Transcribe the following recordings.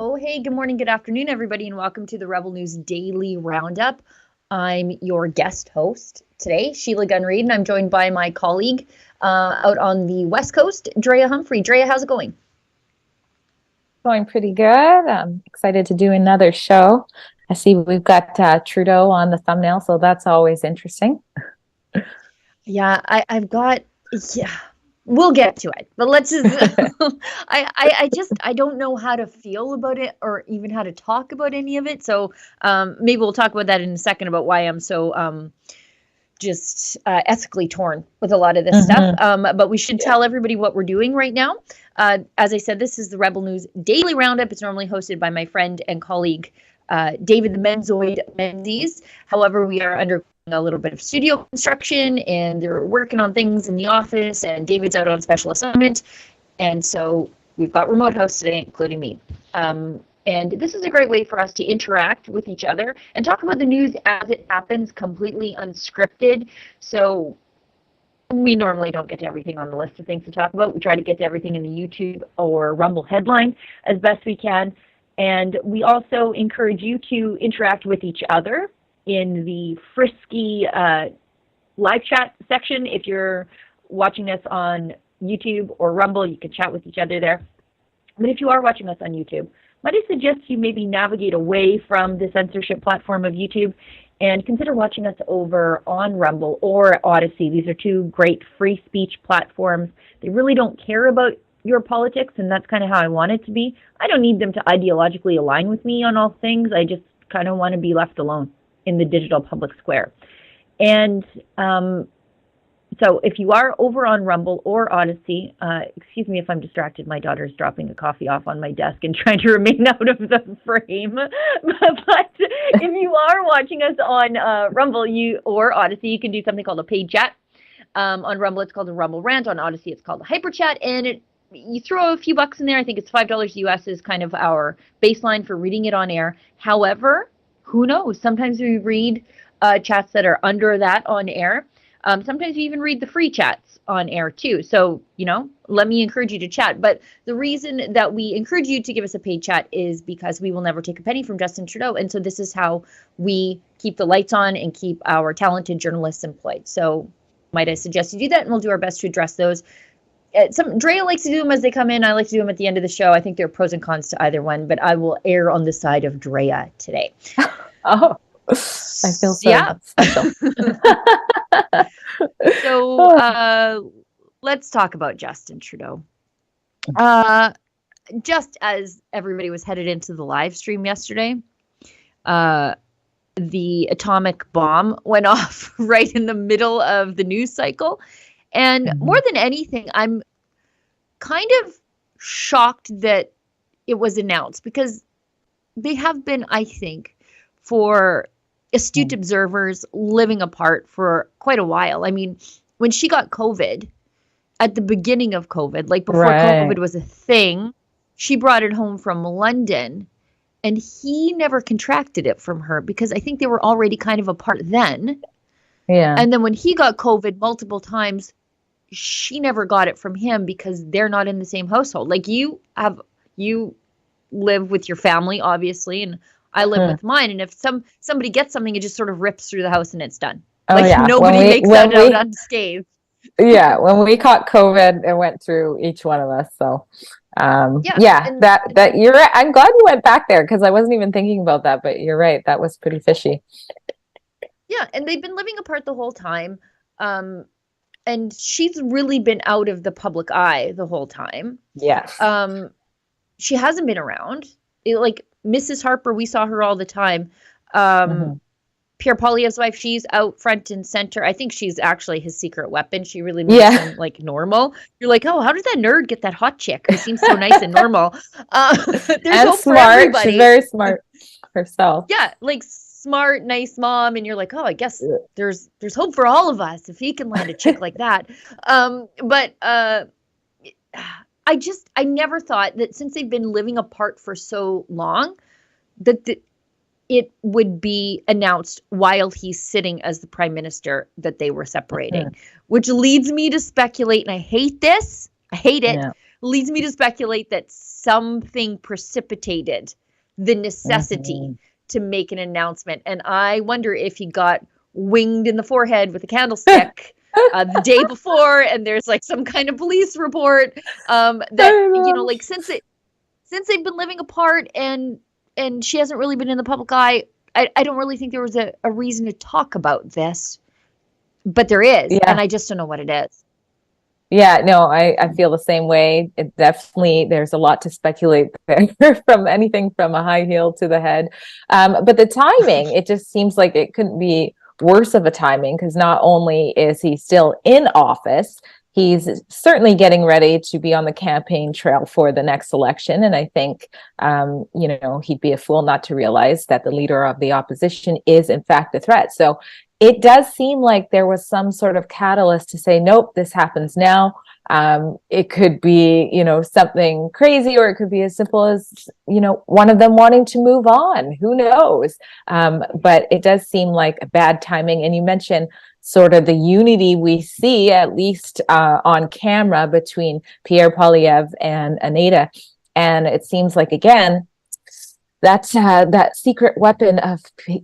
Oh, hey, good morning, good afternoon, everybody, and welcome to the Rebel News Daily Roundup. I'm your guest host today, Sheila Gunn-Reid, and I'm joined by my colleague out on the West Coast, Drea Humphrey. Drea, how's it going? Going pretty good. I'm excited to do another show. I see we've got Trudeau on the thumbnail, so that's always interesting. Yeah, we'll get to it, but let's just, I don't know how to feel about it or even how to talk about any of it. So maybe we'll talk about that in a second about why I'm so ethically torn with a lot of this stuff. But we should tell everybody what we're doing right now. As I said, this is the Rebel News Daily Roundup. It's normally hosted by my friend and colleague, David Menzies. However, we are undergoing a little bit of studio construction and they're working on things in the office, and David's out on special assignment. And so we've got remote hosts today, including me. And this is a great way for us to interact with each other and talk about the news as it happens, completely unscripted. So we normally don't get to everything on the list of things to talk about. We try to get to everything in the YouTube or Rumble headline as best we can. And we also encourage you to interact with each other in the frisky live chat section. If you're watching us on YouTube or Rumble, you can chat with each other there. But if you are watching us on YouTube, might I suggest you maybe navigate away from the censorship platform of YouTube and consider watching us over on Rumble or Odyssey. These are two great free speech platforms. They really don't care about your politics, and that's kind of how I want it to be. I don't need them to ideologically align with me on all things. I just kind of want to be left alone in the digital public square. And so if you are over on Rumble or Odyssey, excuse me if I'm distracted, my daughter's dropping a coffee off on my desk and trying to remain out of the frame. But if you are watching us on Rumble or Odyssey, you can do something called a paid chat. On Rumble, it's called a Rumble Rant. On Odyssey, it's called a Hyper Chat. And you throw a few bucks in there. I think it's $5 US is kind of our baseline for reading it on air. However, who knows? Sometimes we read chats that are under that on air. Sometimes we even read the free chats on air too. So, let me encourage you to chat. But the reason that we encourage you to give us a paid chat is because we will never take a penny from Justin Trudeau. And so this is how we keep the lights on and keep our talented journalists employed. So might I suggest you do that, and we'll do our best to address those. Drea likes to do them as they come in. I like to do them at the end of the show. I think there are pros and cons to either one, but I will err on the side of Drea today. Oh, I feel so special. So let's talk about Justin Trudeau. Just as everybody was headed into the live stream yesterday, the atomic bomb went off right in the middle of the news cycle. And more than anything, I'm kind of shocked that it was announced, because they have been, I think, for astute observers, living apart for quite a while. I mean, when she got COVID, at the beginning of COVID, like before COVID was a thing, she brought it home from London, and he never contracted it from her because I think they were already kind of apart then. Yeah. And then when he got COVID multiple times, she never got it from him because they're not in the same household. Like you live with your family, obviously, and I live with mine. And if somebody gets something, it just sort of rips through the house and it's done. Nobody makes that out unscathed. Yeah, when we caught COVID, it went through each one of us. So that you're right. I'm glad you went back there because I wasn't even thinking about that, but you're right. That was pretty fishy. Yeah, and they've been living apart the whole time. And she's really been out of the public eye the whole time. Yes. She hasn't been around. Like Mrs. Harper, we saw her all the time. Pierre Poilievre's wife, she's out front and center. I think she's actually his secret weapon. She really makes him like normal. You're like, oh, how does that nerd get that hot chick who seems so nice and normal? There's and hope smart. For everybody. She's very smart herself. Yeah, like smart, nice mom, and you're like, oh, I guess there's hope for all of us if he can land a chick like that. But I never thought that since they've been living apart for so long, that it would be announced while he's sitting as the prime minister that they were separating, which leads me to speculate, and I hate this. I hate it. Yeah. leads me to speculate that something precipitated the necessity to make an announcement. And I wonder if he got winged in the forehead with a candlestick the day before, and there's like some kind of police report that, like since they've been living apart and she hasn't really been in the public eye, I don't really think there was a reason to talk about this, but there is, and I just don't know what it is. Yeah, no, I feel the same way. It definitely, there's a lot to speculate there from anything from a high heel to the head. But the timing, it just seems like it couldn't be worse of a timing, because not only is he still in office, he's certainly getting ready to be on the campaign trail for the next election. And I think, he'd be a fool not to realize that the leader of the opposition is in fact a threat. So it does seem like there was some sort of catalyst to say, nope, this happens now. It could be, something crazy, or it could be as simple as, one of them wanting to move on. Who knows? But it does seem like a bad timing. And you mentioned sort of the unity we see, at least on camera, between Pierre Poilievre and Anita. And it seems like, again, that secret weapon of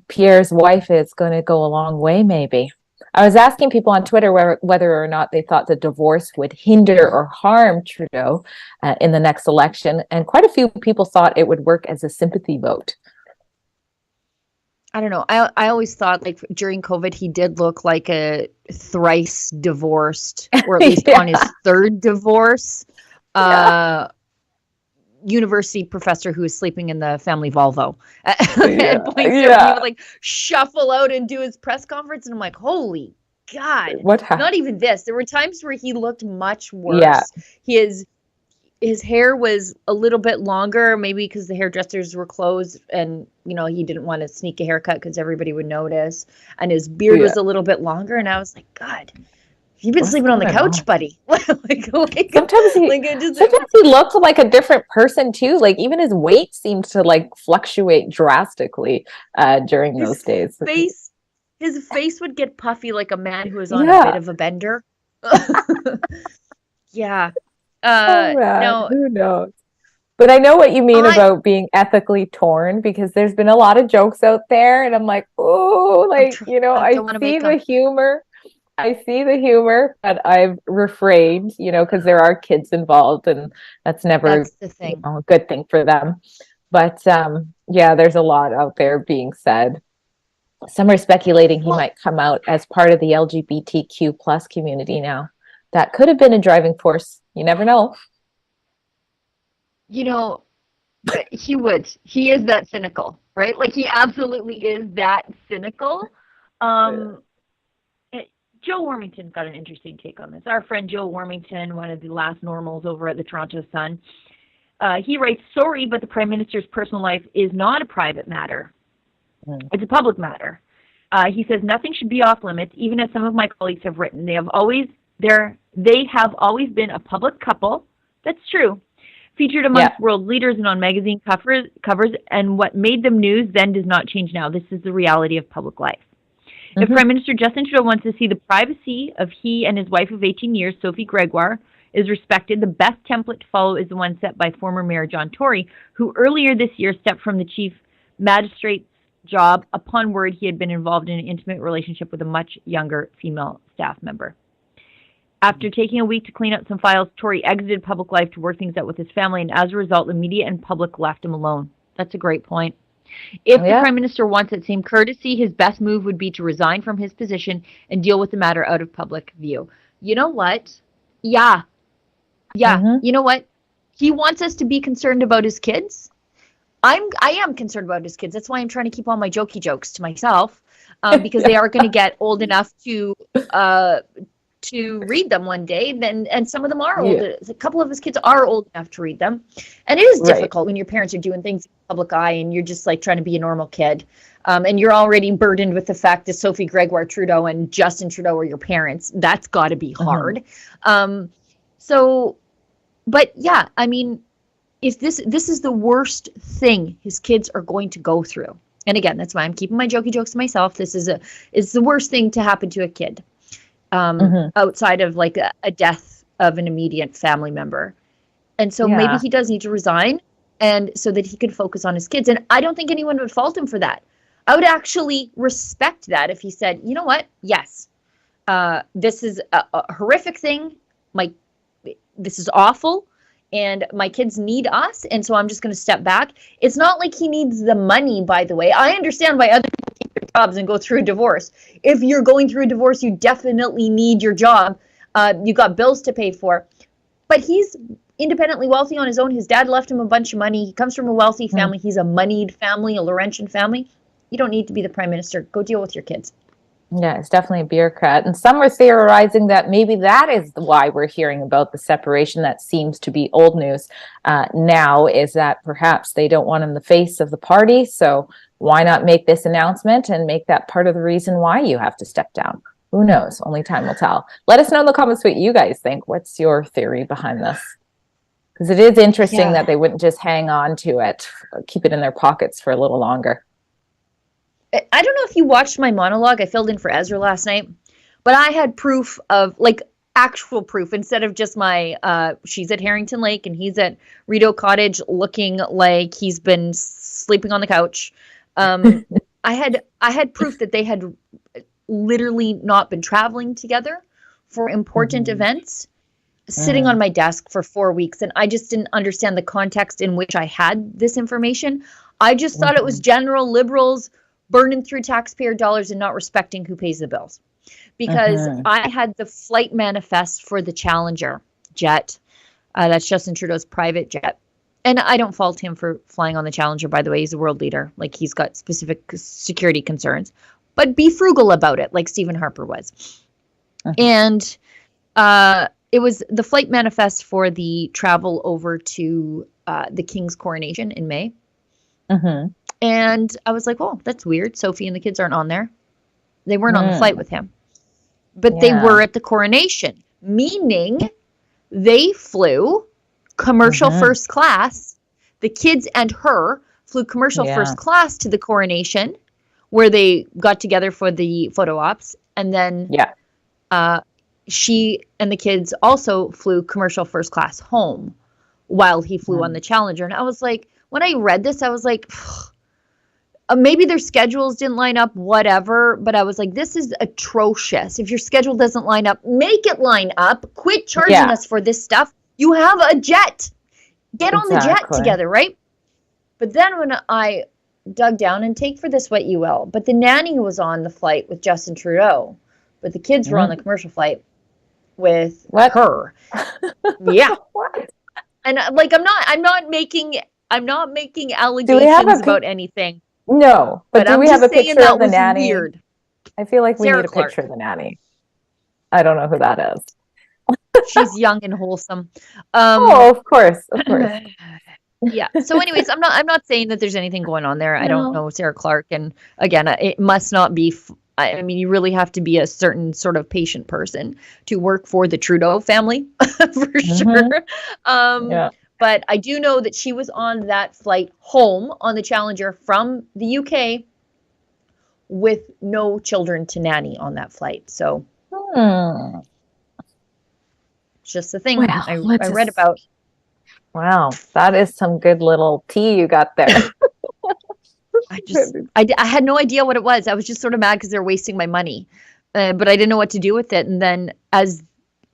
Pierre's wife is going to go a long way, maybe. I was asking people on Twitter whether or not they thought the divorce would hinder or harm Trudeau in the next election, and quite a few people thought it would work as a sympathy vote. I don't know. I always thought, like, during COVID, he did look like a thrice divorced, or at least on his third divorce, university professor who was sleeping in the family Volvo. At points he would like shuffle out and do his press conference, and I'm like, holy God! What happened? Not even this. There were times where he looked much worse. Yeah. His hair was a little bit longer, maybe because the hairdressers were closed, and he didn't want to sneak a haircut because everybody would notice. And his beard was a little bit longer, and I was like, God, you've been sleeping on the couch, buddy. Sometimes he looked like a different person too. Like, even his weight seemed to like fluctuate drastically during those days. His face would get puffy like a man who was on a bit of a bender. Yeah. No, who knows? But I know what you mean about being ethically torn, because there's been a lot of jokes out there, and I'm like, oh, like, I see the humor. I see the humor, but I've refrained, because there are kids involved, and that's never a good thing for them. But there's a lot out there being said. Some are speculating he might come out as part of the LGBTQ plus community now. That could have been a driving force. You never know. He would. He is that cynical, right? Like, he absolutely is that cynical. Joe Warmington's got an interesting take on this. Our friend Joe Warmington, one of the last normals over at the Toronto Sun, he writes, sorry, but the Prime Minister's personal life is not a private matter. It's a public matter. He says nothing should be off limits, even as some of my colleagues have written. They have always been a public couple. That's true. Featured amongst world leaders and on magazine covers, and what made them news then does not change now. This is the reality of public life. If Prime Minister Justin Trudeau wants to see the privacy of he and his wife of 18 years, Sophie Gregoire, is respected, the best template to follow is the one set by former Mayor John Tory, who earlier this year stepped from the chief magistrate's job upon word he had been involved in an intimate relationship with a much younger female staff member. After taking a week to clean up some files, Tory exited public life to work things out with his family, and as a result, the media and public left him alone. That's a great point. If the Prime Minister wants that same courtesy, his best move would be to resign from his position and deal with the matter out of public view. You know what? Yeah. You know what? He wants us to be concerned about his kids. I am concerned about his kids. That's why I'm trying to keep all my jokey jokes to myself, because they are going to get old enough to read them one day. And some of them are old. A couple of his kids are old enough to read them. And it is difficult when your parents are doing things in the public eye and you're just like trying to be a normal kid. And you're already burdened with the fact that Sophie Gregoire Trudeau and Justin Trudeau are your parents. That's got to be hard. But yeah, I mean, if this is the worst thing his kids are going to go through. And again, that's why I'm keeping my jokey jokes to myself. It's the worst thing to happen to a kid. Outside of like a death of an immediate family member. And so maybe he does need to resign, and so that he can focus on his kids. And I don't think anyone would fault him for that. I would actually respect that if he said, you know what? Yes, this is a horrific thing. This is awful, and my kids need us, and so I'm just going to step back. It's not like he needs the money, by the way. I understand why other people keep their jobs and go through a divorce. If you're going through a divorce, you definitely need your job. You got bills to pay for. But he's independently wealthy on his own. His dad left him a bunch of money. He comes from a wealthy family. He's a moneyed family, a Laurentian family. You don't need to be the prime minister. Go deal with your kids. Yeah, it's definitely a bureaucrat. And some are theorizing that maybe that is why we're hearing about the separation that seems to be old news now, is that perhaps they don't want him the face of the party. So why not make this announcement and make that part of the reason why you have to step down? Who knows? Only time will tell. Let us know in the comments what you guys think. What's your theory behind this? Because it is interesting that they wouldn't just hang on to it, keep it in their pockets for a little longer. I don't know if you watched my monologue I filled in for Ezra last night, but I had proof of, like, actual proof instead of just my, she's at Harrington Lake and he's at Rideau Cottage looking like he's been sleeping on the couch. I had proof that they had literally not been traveling together for important events, sitting on my desk for 4 weeks. And I just didn't understand the context in which I had this information. I just thought it was general liberals burning through taxpayer dollars and not respecting who pays the bills. Because I had the flight manifest for the Challenger jet. That's Justin Trudeau's private jet. And I don't fault him for flying on the Challenger, by the way. He's a world leader. Like, he's got specific security concerns. But be frugal about it, like Stephen Harper was. And it was the flight manifest for the travel over to the King's coronation in May. And I was like, oh, that's weird. Sophie and the kids aren't on there. They weren't on the flight with him. But they were at the coronation, meaning they flew commercial first class. The kids and her flew commercial first class to the coronation, where they got together for the photo ops. And then she and the kids also flew commercial first class home while he flew on the Challenger. And I was like, when I read this, I was like, maybe their schedules didn't line up, whatever. But I was like, this is atrocious. If your schedule doesn't line up, make it line up. Quit charging us for this stuff. You have a jet. Get on the jet together, right? But then when I dug down, and take for this what you will, but the nanny was on the flight with Justin Trudeau, but the kids were on the commercial flight with her. What? And like, I'm not making allegations about anything. No, but do we have a picture of the nanny? Weird. I feel like we Sarah need a Clark. picture of the nanny. I don't know who that is. She's young and wholesome. Of course. Yeah. So anyways, I'm not saying that there's anything going on there. I don't know Sarah Clark. And again, it must not be, I mean, you really have to be a certain sort of patient person to work for the Trudeau family for sure. But I do know that she was on that flight home on the Challenger from the UK with no children to nanny on that flight. So it's just the thing I read about. Wow, that is some good little tea you got there. I had no idea what it was. I was just sort of mad because they're wasting my money, but I didn't know what to do with it. And then as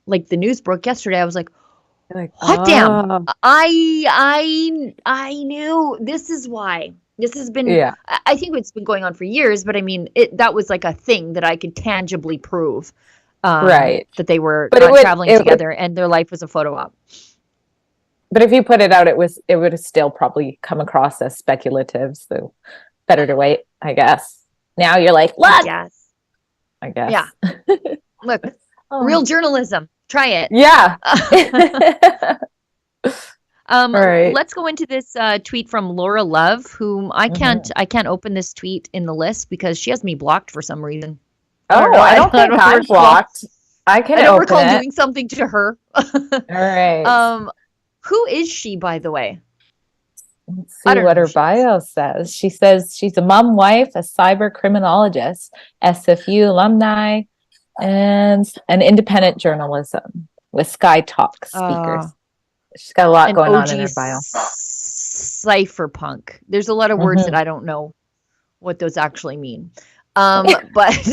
like the news broke yesterday, I was like, hot damn! I knew this is why. This has been. I think it's been going on for years, but I mean, that was like a thing that I could tangibly prove. That they were traveling together and their life was a photo op. But if you put it out, it would have still probably come across as speculative. So better to wait, I guess. Now you're like, look. I guess. Yeah. Look, real journalism. Try it. Yeah. Let's go into this tweet from Laura Love, whom I can't open this tweet in the list because she has me blocked for some reason. I don't think I'm blocked. I don't recall doing something to her. All right. Who is she, by the way? Let's see what her bio says. She says she's a mom, wife, a cyber criminologist, SFU alumni, and an independent journalism with Sky Talk speakers. She's got a lot An going on OG in her bio. cypherpunk. There's a lot of words that I don't know what those actually mean. But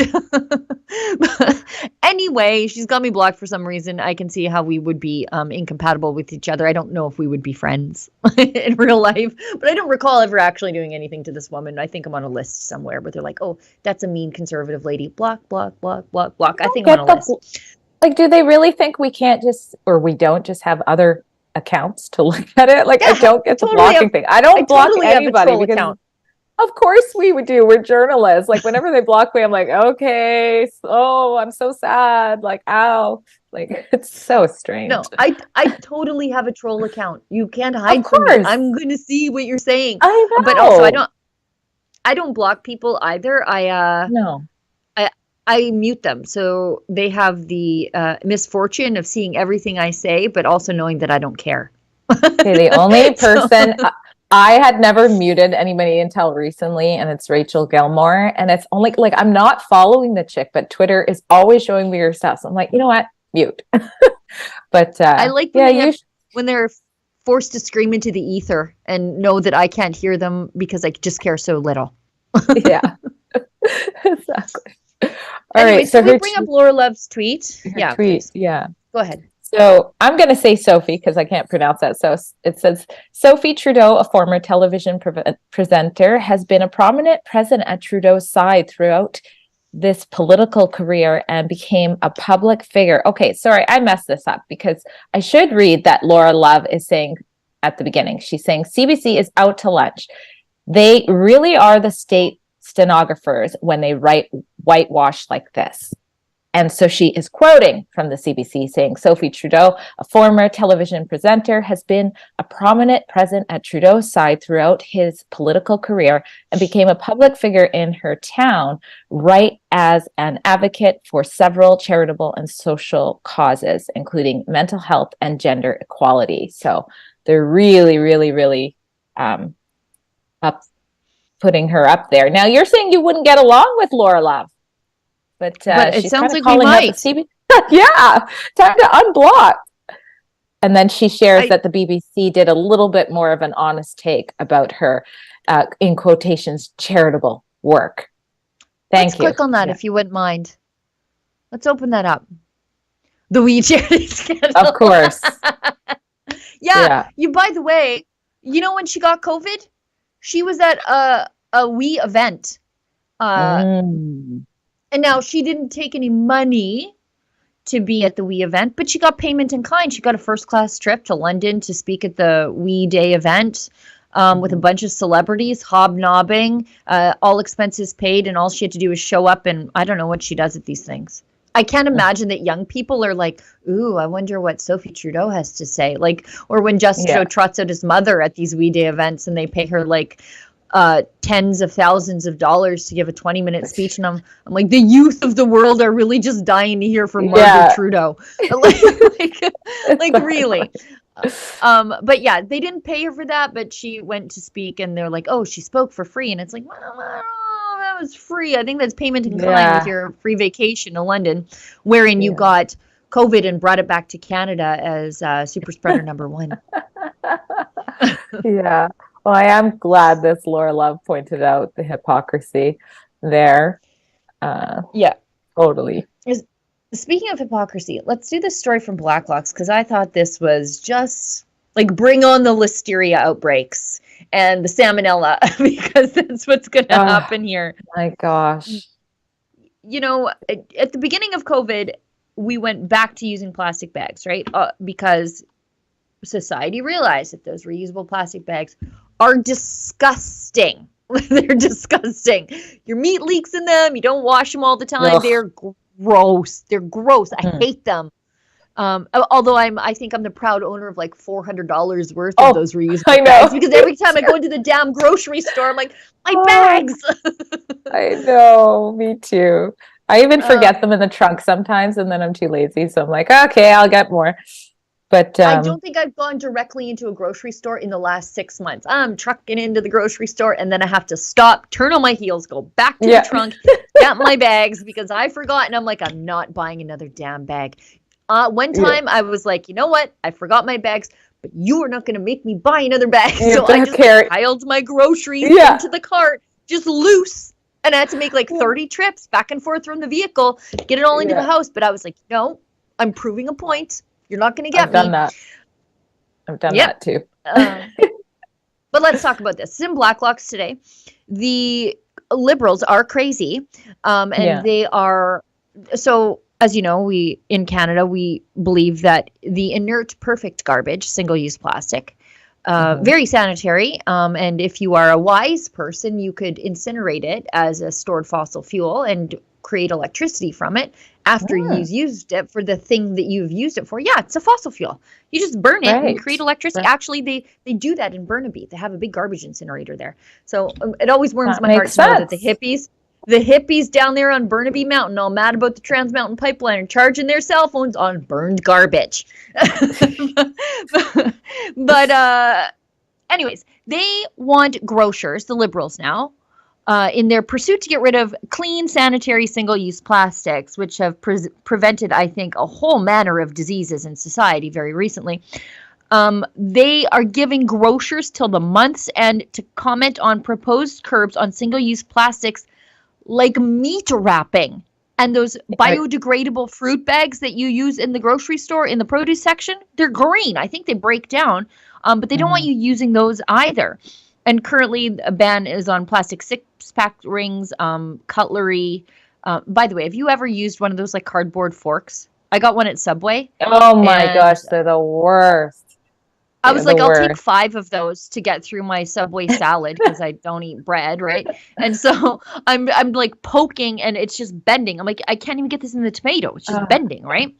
anyway, she's got me blocked for some reason. I can see how we would be incompatible with each other. I don't know if we would be friends in real life, but I don't recall ever actually doing anything to this woman. I think I'm on a list somewhere where they're like, oh, that's a mean conservative lady. Block, block, block, block, block. I think I'm on a list. Like, do they really think we can't just, or we don't just have other accounts to look at it? Like, I don't get the blocking thing. I don't block anybody because of course we would do. We're journalists. Like, whenever they block me, I'm like, okay, oh, I'm so sad. Like, ow. Like, it's so strange. No, I totally have a troll account. You can't hide from me. I'm going to see what you're saying. I know. But also, I don't block people either. No. I mute them. So they have the misfortune of seeing everything I say, but also knowing that I don't care. Okay, the only person... I had never muted anybody until recently, and it's Rachel Gilmore. And it's only like I'm not following the chick, but Twitter is always showing me her stuff. So I'm like, you know what? Mute. But I like when they're forced to scream into the ether and know that I can't hear them because I just care so little. Yeah, exactly. All anyway, right. So we bring up Laura Love's tweet. Yeah. Tweet. Yeah. Go ahead. So I'm going to say Sophie because I can't pronounce that. So it says, Sophie Trudeau, a former television presenter, has been a prominent presence at Trudeau's side throughout this political career and became a public figure. Okay, sorry, I messed this up because I should read that Laura Love is saying at the beginning. She's saying CBC is out to lunch. They really are the state stenographers when they write whitewash like this. And so she is quoting from the CBC saying, Sophie Trudeau, a former television presenter, has been a prominent presence at Trudeau's side throughout his political career and became a public figure in her town, right as an advocate for several charitable and social causes, including mental health and gender equality. So they're really, really, really putting her up there. Now, you're saying you wouldn't get along with Laura Love. But it sounds like we might. Yeah, time to unblock. And then she shares that the BBC did a little bit more of an honest take about her, in quotations, charitable work. Let's click on that if you wouldn't mind. Let's open that up. The wee charity scandal. Of course. Yeah. You. By the way, you know when she got COVID, she was at a wee event. And now she didn't take any money to be at the WE event, but she got payment in kind. She got a first-class trip to London to speak at the WE Day event with a bunch of celebrities, hobnobbing, all expenses paid, and all she had to do was show up, and I don't know what she does at these things. I can't imagine that young people are like, ooh, I wonder what Sophie Trudeau has to say. Like, or when Justin Trudeau trots out his mother at these WE Day events and they pay her like tens of thousands of dollars to give a 20-minute speech, and I'm like, the youth of the world are really just dying to hear from Margaret Trudeau. like really. But yeah, they didn't pay her for that, but she went to speak, and they're like, oh, she spoke for free, and it's like, well, that was free. I think that's payment in kind with your free vacation to London, wherein you got COVID and brought it back to Canada as super spreader number one. Yeah. Well, I am glad this Laura Love pointed out the hypocrisy there. Totally. Speaking of hypocrisy, let's do this story from Blacklock's because I thought this was just like bring on the listeria outbreaks and the salmonella because that's what's going to happen here. My gosh. You know, at the beginning of COVID, we went back to using plastic bags, right? Because society realized that those reusable plastic bags are disgusting. They're disgusting. Your meat leaks in them. You don't wash them all the time. Ugh. They're gross. They're gross. I hate them. Although I think I'm the proud owner of like $400 worth of those reusable bags because every time I go into the damn grocery store, I'm like, my bags. I know. Me too. I even forget them in the trunk sometimes, and then I'm too lazy. So I'm like, okay, I'll get more. But I don't think I've gone directly into a grocery store in the last 6 months. I'm trucking into the grocery store, and then I have to stop, turn on my heels, go back to the trunk, get my bags because I forgot. And I'm like, I'm not buying another damn bag. One time I was like, you know what? I forgot my bags. but you are not going to make me buy another bag. You So I just piled my groceries into the cart, just loose. And I had to make like 30 trips back and forth from the vehicle, get it all into the house. But I was like, no, I'm proving a point. You're not going to get me. I've done that too. But let's talk about this. This is in Blacklock's today. The Liberals are crazy. And they are, so as you know, we in Canada, we believe that the inert perfect garbage, single-use plastic, very sanitary. And if you are a wise person, you could incinerate it as a stored fossil fuel and create electricity from it after you've used it for the thing that you've used it for. Yeah, it's a fossil fuel. You just burn it and create electricity. Actually, they do that in Burnaby. They have a big garbage incinerator there. So it always warms my heart to know that the hippies down there on Burnaby Mountain, all mad about the Trans Mountain Pipeline, are charging their cell phones on burned garbage. But anyways, they want grocers, the Liberals now, in their pursuit to get rid of clean, sanitary, single-use plastics, which have prevented, I think, a whole manner of diseases in society very recently. They are giving grocers till the month's end to comment on proposed curbs on single-use plastics like meat wrapping and those biodegradable fruit bags that you use in the grocery store in the produce section. They're green. I think they break down, but they don't want you using those either. And currently a ban is on plastic six-pack rings, cutlery. By the way, have you ever used one of those like cardboard forks? I got one at Subway. Oh my gosh, they're the worst. I was like, I'll take 5 of those to get through my Subway salad because I don't eat bread, right? And so I'm like poking and it's just bending. I'm like, I can't even get this in the tomato. It's just bending, right?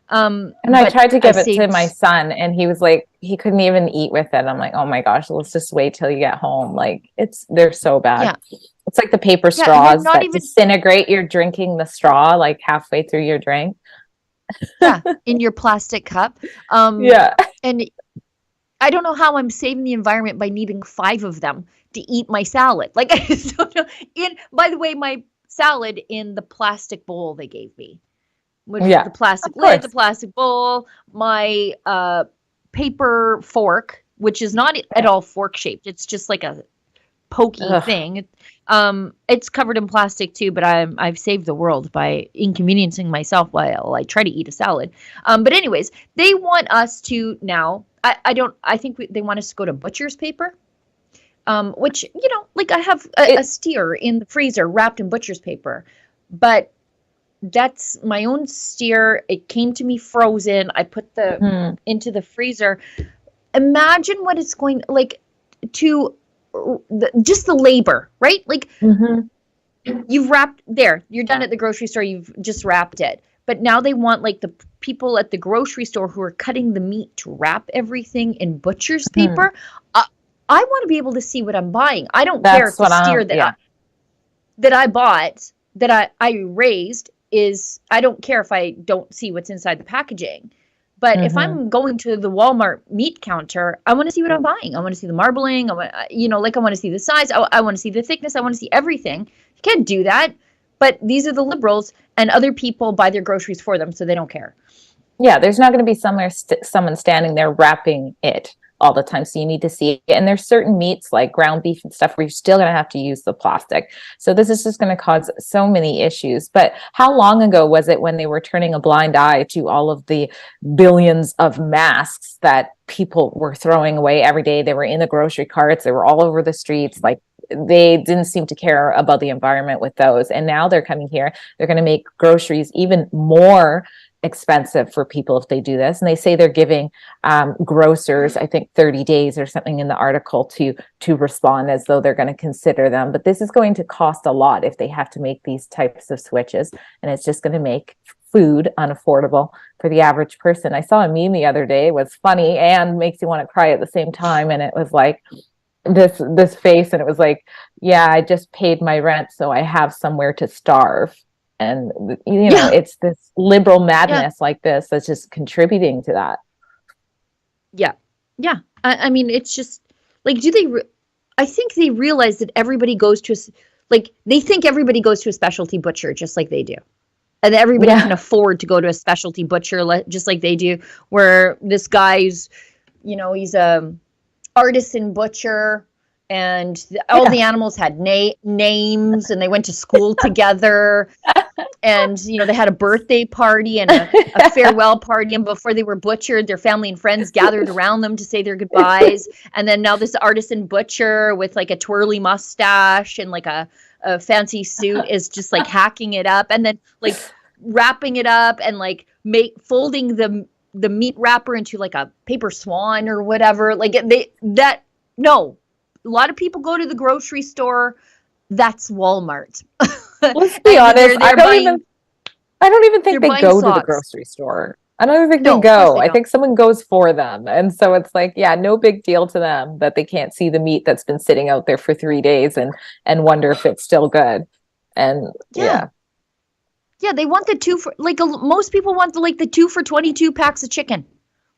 And I tried to give it to my son and he was like, he couldn't even eat with it. I'm like, oh my gosh, let's just wait till you get home. Like they're so bad. Yeah. It's like the paper straws that disintegrate. You're drinking the straw like halfway through your drink. In your plastic cup. And I don't know how I'm saving the environment by needing 5 of them to eat my salad. Like, I just don't know. By the way, my salad in the plastic bowl they gave me. Which is the plastic lid, the plastic bowl, my paper fork, which is not at all fork shaped. It's just like a pokey thing. It's covered in plastic too, but I've saved the world by inconveniencing myself while I try to eat a salad. But anyways, they want us to now. I think they want us to go to butcher's paper. Which, you know, like I have a steer in the freezer wrapped in butcher's paper, but that's my own steer. It came to me frozen. I put the into the freezer. Imagine what it's going like to just the labor, right? Like you've wrapped there. You're done at the grocery store. You've just wrapped it. But now they want like the people at the grocery store who are cutting the meat to wrap everything in butcher's paper. I want to be able to see what I'm buying. I don't care if the steer that I bought, that I raised is, I don't care if I don't see what's inside the packaging. But if I'm going to the Walmart meat counter, I want to see what I'm buying. I want to see the marbling. I want to see the size. I want to see the thickness. I want to see everything. You can't do that. But these are the Liberals, and other people buy their groceries for them, so they don't care. Yeah, there's not going to be someone standing there wrapping it all the time. So you need to see it. And there's certain meats like ground beef and stuff where you're still going to have to use the plastic. So this is just going to cause so many issues. But how long ago was it when they were turning a blind eye to all of the billions of masks that people were throwing away every day? They were in the grocery carts. They were all over the streets. Like, they didn't seem to care about the environment with those. And now they're coming here. They're going to make groceries even more expensive for people if they do this. And they say they're giving grocers, I think 30 days or something in the article to respond, as though they're going to consider them. But this is going to cost a lot if they have to make these types of switches. And it's just going to make food unaffordable for the average person. I saw a meme the other day. It was funny and makes you want to cry at the same time. And it was like this face, and it was like, yeah, I just paid my rent, so I have somewhere to starve. And, you know, it's this liberal madness like this that's just contributing to that. Yeah. Yeah. I mean, it's just like, I think they realize that everybody goes to, they think everybody goes to a specialty butcher just like they do. And everybody can afford to go to a specialty butcher just like they do, where this guy's he's a artisan butcher, and all the animals had names, and they went to school together, and they had a birthday party and a farewell party, and before they were butchered, their family and friends gathered around them to say their goodbyes. And then now this artisan butcher with like a twirly mustache and like a fancy suit is just like hacking it up, and then like wrapping it up, and like folding the meat wrapper into like a paper swan or whatever. Like no, a lot of people go to the grocery store. That's Walmart. Let's be honest. I don't even think they go to the grocery store. I don't even think they go. I think someone goes for them. And so it's like, yeah, no big deal to them that they can't see the meat that's been sitting out there for 3 days and wonder if it's still good. And yeah. Yeah, they want the most people want the 2 for $22 packs of chicken.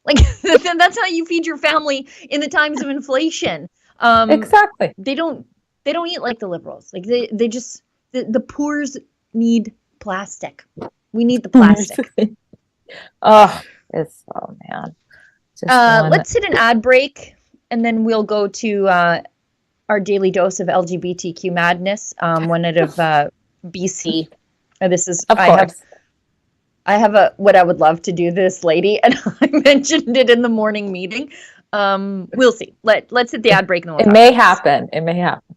Like that's how you feed your family in the times of inflation. Exactly. They don't eat like the Liberals. Like they just the poors need plastic. We need the plastic. Oh man. Let's hit an ad break, and then we'll go to our daily dose of LGBTQ madness. One out of BC. This is of course. I have what I would love to do this lady, and I mentioned it in the morning meeting. We'll see. Let's hit the ad break. And it may happen. It may happen.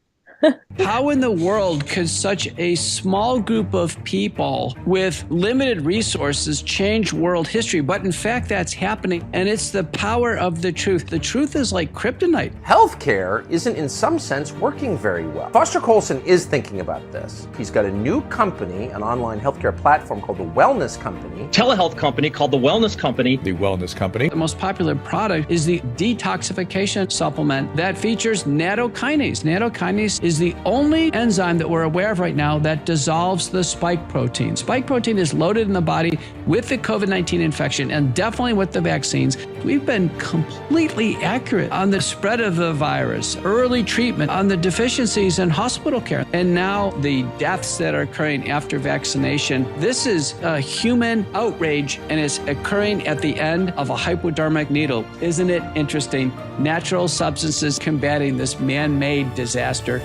How in the world could such a small group of people with limited resources change world history? But in fact, that's happening, and it's the power of the truth. The truth is like kryptonite. Healthcare isn't in some sense working very well. Foster Colson is thinking about this. He's got a new company, an online healthcare platform called the Wellness Company. Telehealth company called the Wellness Company. The Wellness Company. The most popular product is the detoxification supplement that features nattokinase. Nattokinase is the only enzyme that we're aware of right now that dissolves the spike protein. Spike protein is loaded in the body with the COVID-19 infection, and definitely with the vaccines. We've been completely accurate on the spread of the virus, early treatment, on the deficiencies in hospital care, and now the deaths that are occurring after vaccination. This is a human outrage, and it's occurring at the end of a hypodermic needle. Isn't it interesting? Natural substances combating this man-made disaster.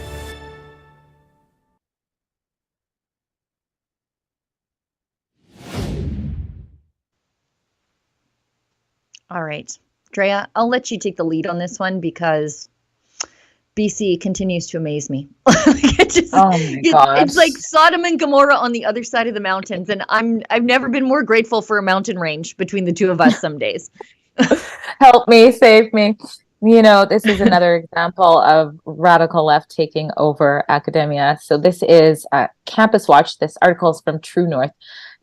All right, Drea, I'll let you take the lead on this one because BC continues to amaze me. It's like Sodom and Gomorrah on the other side of the mountains, and I've never been more grateful for a mountain range between the two of us some days. Help me, save me. This is another example of radical left taking over academia. So this is Campus Watch. This article is from True North.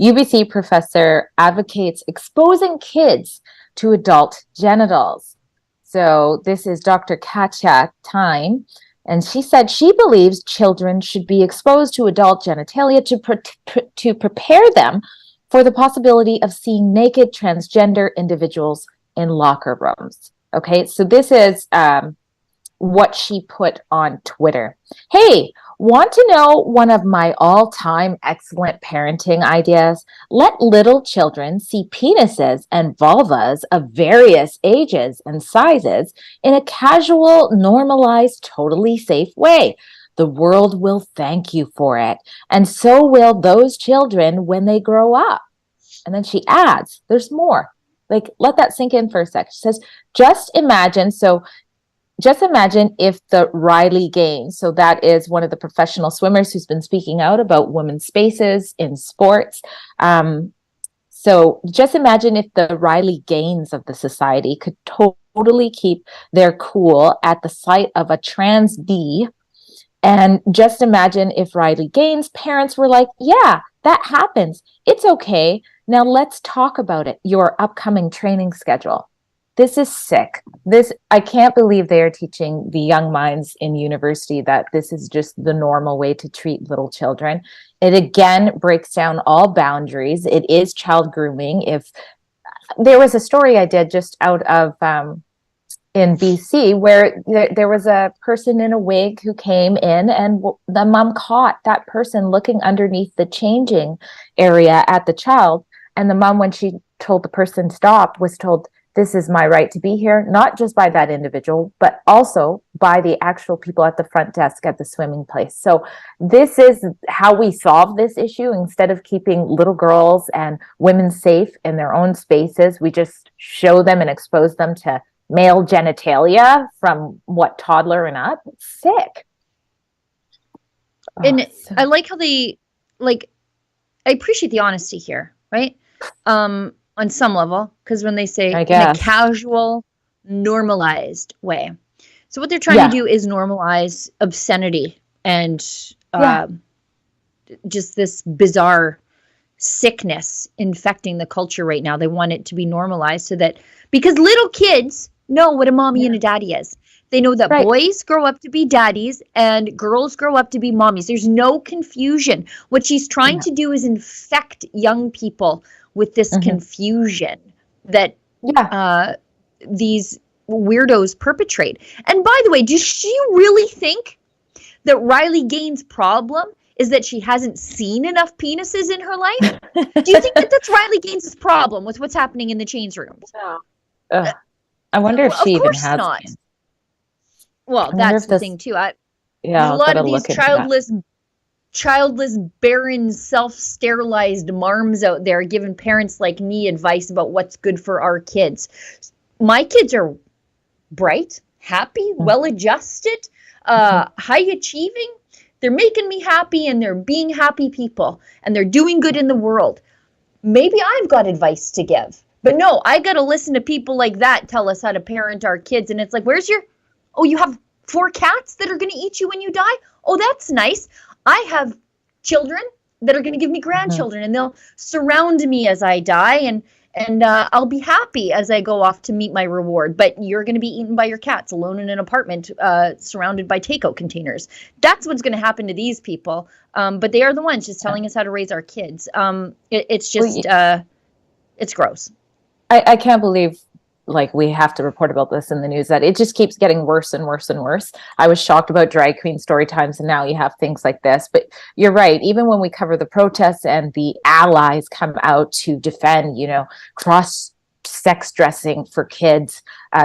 UBC professor advocates exposing kids to adult genitals. So this is Dr. Katja Tyne, and she said she believes children should be exposed to adult genitalia to prepare them for the possibility of seeing naked transgender individuals in locker rooms. Okay, so this is what she put on Twitter. Hey, want to know one of my all-time excellent parenting ideas? Let little children see penises and vulvas of various ages and sizes in a casual, normalized, totally safe way. The world will thank you for it, and so will those children when they grow up. And then she adds, there's more. Like, let that sink in for a sec. She says, just imagine if the Riley Gaines, so that is one of the professional swimmers who's been speaking out about women's spaces in sports. So just imagine if the Riley Gaines of the society could totally keep their cool at the sight of a trans D. And just imagine if Riley Gaines' parents were like, yeah, that happens. It's okay. Now let's talk about it. Your upcoming training schedule. This is sick. I can't believe they are teaching the young minds in university that this is just the normal way to treat little children. It again breaks down all boundaries. It is child grooming. If there was a story I did just out of in BC where there was a person in a wig who came in, and the mom caught that person looking underneath the changing area at the child. And the mom, when she told the person stop, was told, this is my right to be here, not just by that individual, but also by the actual people at the front desk at the swimming place. So this is how we solve this issue. Instead of keeping little girls and women safe in their own spaces, we just show them and expose them to male genitalia from toddler and up. It's sick. And I like how they, like, I appreciate the honesty here, right? On some level, because when they say in a casual, normalized way. So what they're trying to do is normalize obscenity and just this bizarre sickness infecting the culture right now. They want it to be normalized so that, because little kids know what a mommy and a daddy is. They know that boys grow up to be daddies and girls grow up to be mommies. There's no confusion. What she's trying to do is infect young people with this confusion that these weirdos perpetrate. And by the way, does she really think that Riley Gaines' problem is that she hasn't seen enough penises in her life? Do you think that that's Riley Gaines' problem with what's happening in the change rooms? I wonder if she even has not. Well, that's the thing too. A I'll lot of these childless, barren, self-sterilized marms out there giving parents like me advice about what's good for our kids. My kids are bright, happy, well-adjusted, high-achieving. They're making me happy, and they're being happy people, and they're doing good in the world. Maybe I've got advice to give. But no, I got to listen to people like that tell us how to parent our kids. And it's like, you have 4 cats that are going to eat you when you die? Oh, that's nice. I have children that are going to give me grandchildren, and they'll surround me as I die, and I'll be happy as I go off to meet my reward. But you're going to be eaten by your cats alone in an apartment surrounded by takeout containers. That's what's going to happen to these people. But they are the ones just telling us how to raise our kids. It's just, it's gross. I can't believe we have to report about this in the news, that it just keeps getting worse and worse and worse. I was shocked about drag queen story times, and now you have things like this. But you're right, even when we cover the protests and the allies come out to defend, cross sex dressing for kids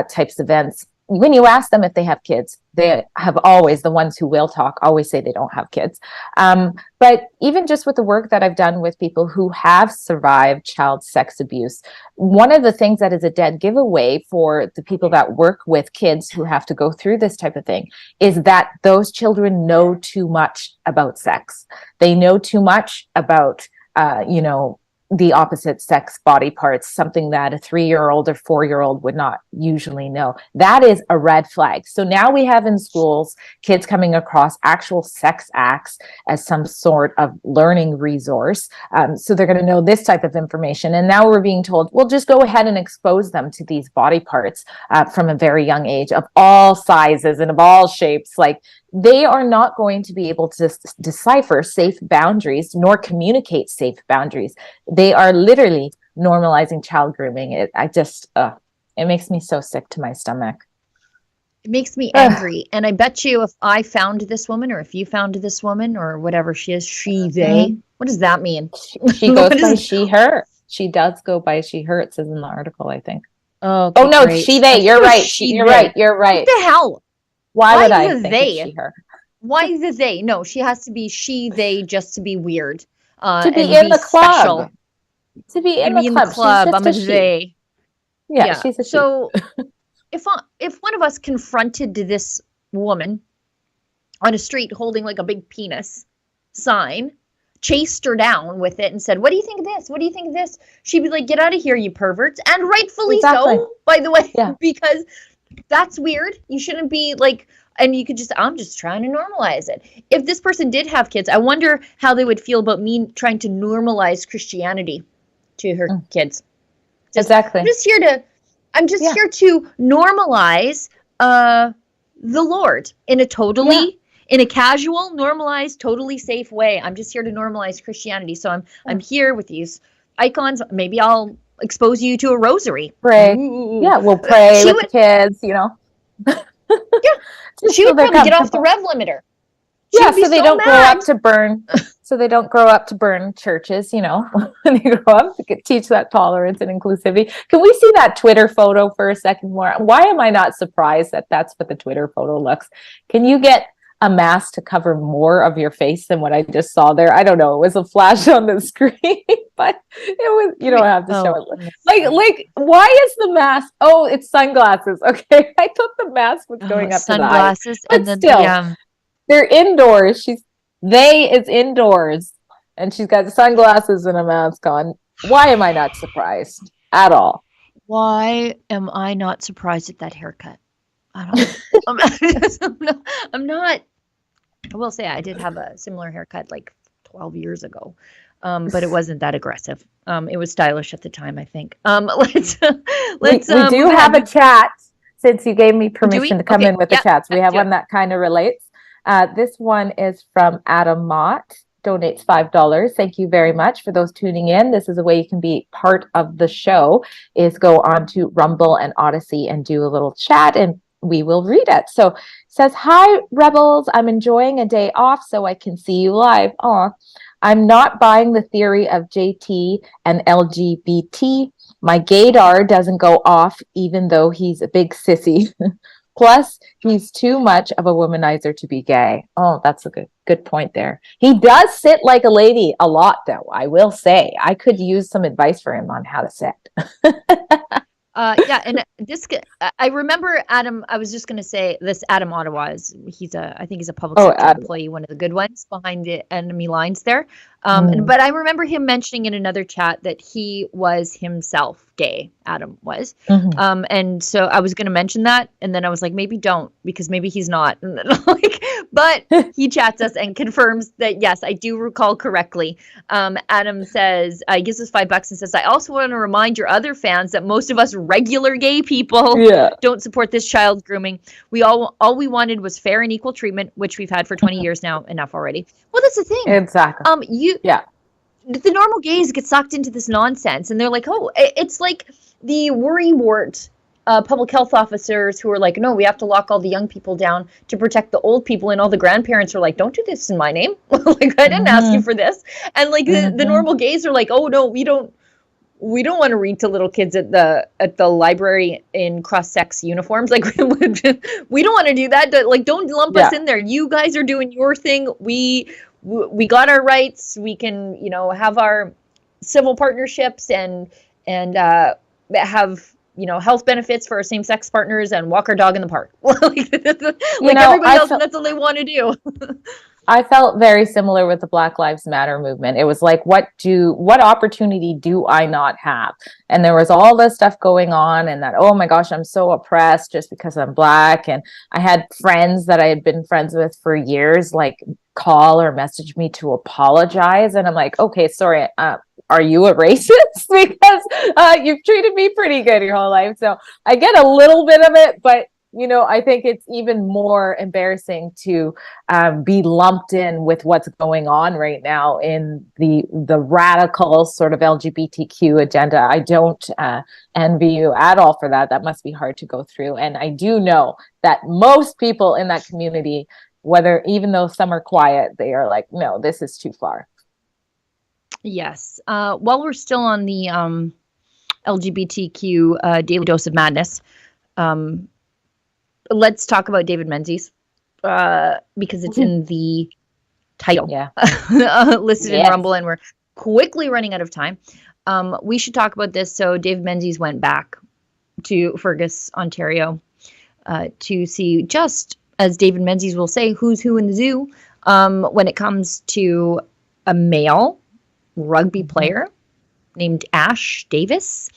types of events, when you ask them if they have kids, they have always, the ones who will talk, always say they don't have kids. But even just with the work that I've done with people who have survived child sex abuse, one of the things that is a dead giveaway for the people that work with kids who have to go through this type of thing is that those children know too much about sex. They know too much about, the opposite sex body parts, something that a 3-year-old or 4-year-old would not usually know. That is a red flag. So now we have in schools kids coming across actual sex acts as some sort of learning resource. So they're going to know this type of information. And now we're being told, well, just go ahead and expose them to these body parts from a very young age, of all sizes and of all shapes. They are not going to be able to decipher safe boundaries nor communicate safe boundaries. They are literally normalizing child grooming. It makes me so sick to my stomach. It makes me angry. And I bet you if I found this woman, or if you found this woman, or whatever she is, she, they, what does that mean? She goes by she, her. She does go by she, her. It says in the article, I think. Oh no, great. She, they. You're right. You're right. What the hell? Why would I think it's she, her? Why the they? No, she has to be she, they, just to be weird. To be in the club. Special. To be in the club. I'm a they. Yeah, she's a she. So if one of us confronted this woman on a street holding a big penis sign, chased her down with it and said, what do you think of this? What do you think of this? She'd be like, get out of here, you perverts. And rightfully so, by the way, because that's weird. You shouldn't be and you could I'm just trying to normalize it. If this person did have kids, I wonder how they would feel about me trying to normalize Christianity to her kids. Exactly. I'm just here to normalize the Lord in a casual, normalized, totally safe way. I'm just here to normalize Christianity. So I'm here with these icons. Maybe I'll expose you to a rosary. Pray. Ooh. Yeah, we'll pray with the kids, She would probably get off the rev limiter. So they don't grow up to burn. So they don't grow up to burn churches, when they grow up, they could teach that tolerance and inclusivity. Can we see that Twitter photo for a second more? Why am I not surprised that that's what the Twitter photo looks? Can you get a mask to cover more of your face than what I just saw there? I don't know. It was a flash on the screen, but it was, you don't have to show it. Like, why is the mask? Oh, it's sunglasses. Okay. I thought the mask was going up to the eyes. Sunglasses, But and then still, they're indoors. They is indoors, and she's got sunglasses and a mask on. Why am I not surprised at all? Why am I not surprised at that haircut? I don't know. I'm not. I will say I did have a similar haircut like 12 years ago, but it wasn't that aggressive. It was stylish at the time, I think. Let's. We do have a chat, since you gave me permission to come in with the chats. We have one that kind of relates. This one is from Adam Mott, donates $5. Thank you very much for those tuning in. This is a way you can be part of the show, is go on to Rumble and Odyssey and do a little chat, and we will read it. So it says, hi, Rebels. I'm enjoying a day off so I can see you live. I'm not buying the theory of JT and LGBT. My gaydar doesn't go off even though he's a big sissy. Plus, he's too much of a womanizer to be gay. Oh, that's a good point there. He does sit like a lady a lot, though, I will say. I could use some advice for him on how to sit. Yeah, and this, I remember Adam. I was just going to say this. Adam Ottawa I think he's a public sector employee, one of the good ones behind the enemy lines there. But I remember him mentioning in another chat that he was himself gay. Adam was, and so I was going to mention that, and then I was like, maybe don't, because maybe he's not. But he chats us and confirms that yes, I do recall correctly. Adam says he gives us $5 and says, I also want to remind your other fans that most of us regular gay people don't support this child grooming. All we wanted was fair and equal treatment, which we've had for 20 years now. Enough already. Well, that's the thing. Exactly. The normal gays get sucked into this nonsense, and they're like, oh, it's like the worrywart public health officers who are like, no, we have to lock all the young people down to protect the old people, and all the grandparents are like, don't do this in my name. Like, I didn't ask you for this. And like the normal gays are like, oh no, we don't want to read to little kids at the library in cross-sex uniforms. Like, we don't want to do that. Like, don't lump us in there. You guys are doing your thing. We got our rights. We can, have our civil partnerships and have, health benefits for our same-sex partners and walk our dog in the park. Everybody else, that's all they want to do. I felt very similar with the Black Lives Matter movement. It was like, what opportunity do I not have? And there was all this stuff going on, and that, oh my gosh, I'm so oppressed just because I'm Black. And I had friends that I had been friends with for years, like, call or message me to apologize. And I'm like, okay, sorry, are you a racist? Because you've treated me pretty good your whole life. So I get a little bit of it, but I think it's even more embarrassing to be lumped in with what's going on right now in the radical sort of LGBTQ agenda. I don't envy you at all for that. That must be hard to go through. And I do know that most people in that community, even though some are quiet, they are like, no, this is too far. Yes. While we're still on the LGBTQ daily dose of madness, let's talk about David Menzies because it's in the title. Listed in Rumble, and we're quickly running out of time. We should talk about this. So David Menzies went back to Fergus, Ontario, to see, just as David Menzies will say, who's who in the zoo when it comes to a male rugby player named Ash Davis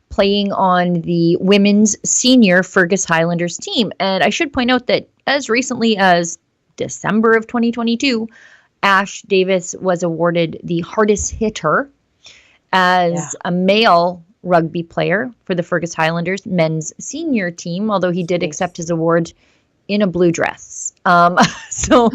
playing on the women's senior Fergus Highlanders team. And I should point out that as recently as December of 2022, Ash Davis was awarded the hardest hitter as a male rugby player for the Fergus Highlanders men's senior team, although he did accept his award in a blue dress. So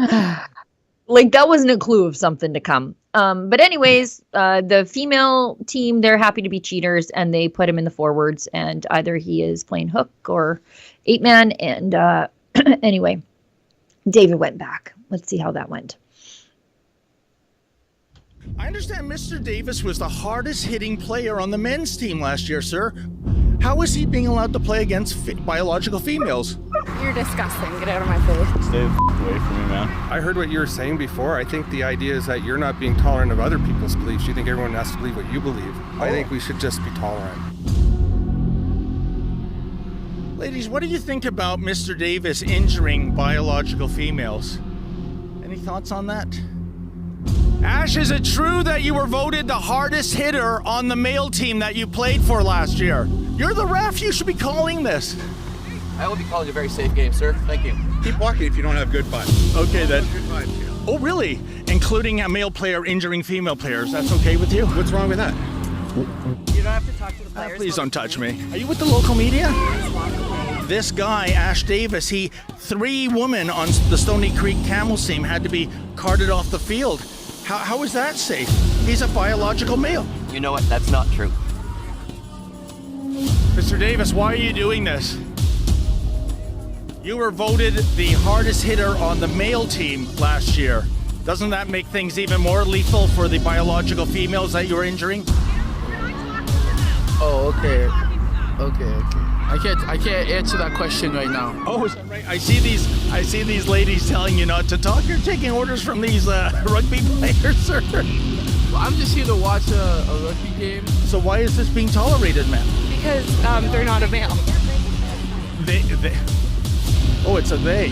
like, that wasn't a clue of something to come. But anyways, the female team, they're happy to be cheaters, and they put him in the forwards, and either he is playing hook or 8-man. And anyway, David went back. Let's see how that went. I understand Mr. Davis was the hardest hitting player on the men's team last year, sir. How is he being allowed to play against biological females? You're disgusting. Get out of my face. Stay away from me, man. I heard what you were saying before. I think the idea is that you're not being tolerant of other people's beliefs. You think everyone has to believe what you believe. I think we should just be tolerant. Ladies, what do you think about Mr. Davis injuring biological females? Any thoughts on that? Ash, is it true that you were voted the hardest hitter on the male team that you played for last year? You're the ref. You should be calling this. I will be calling a very safe game, sir. Thank you. Keep walking if you don't have good vibes. Okay, then. Good vibes, yeah. Oh, really? Including a male player injuring female players. That's okay with you? What's wrong with that? You don't have to talk to the players. Please don't touch me. Are you with the local media? This guy, Ash Davis, 3 women on the Stony Creek Camels team had to be carted off the field. How is that safe? He's a biological male. You know what? That's not true. Mr. Davis, why are you doing this? You were voted the hardest hitter on the male team last year. Doesn't that make things even more lethal for the biological females that you're injuring? Oh, okay. I can't answer that question right now. Oh, is that right? I see these ladies telling you not to talk. You're taking orders from these rugby players, sir. Well, I'm just here to watch a rugby game. So why is this being tolerated, ma'am? Because they're not a male. They. Oh, it's a they.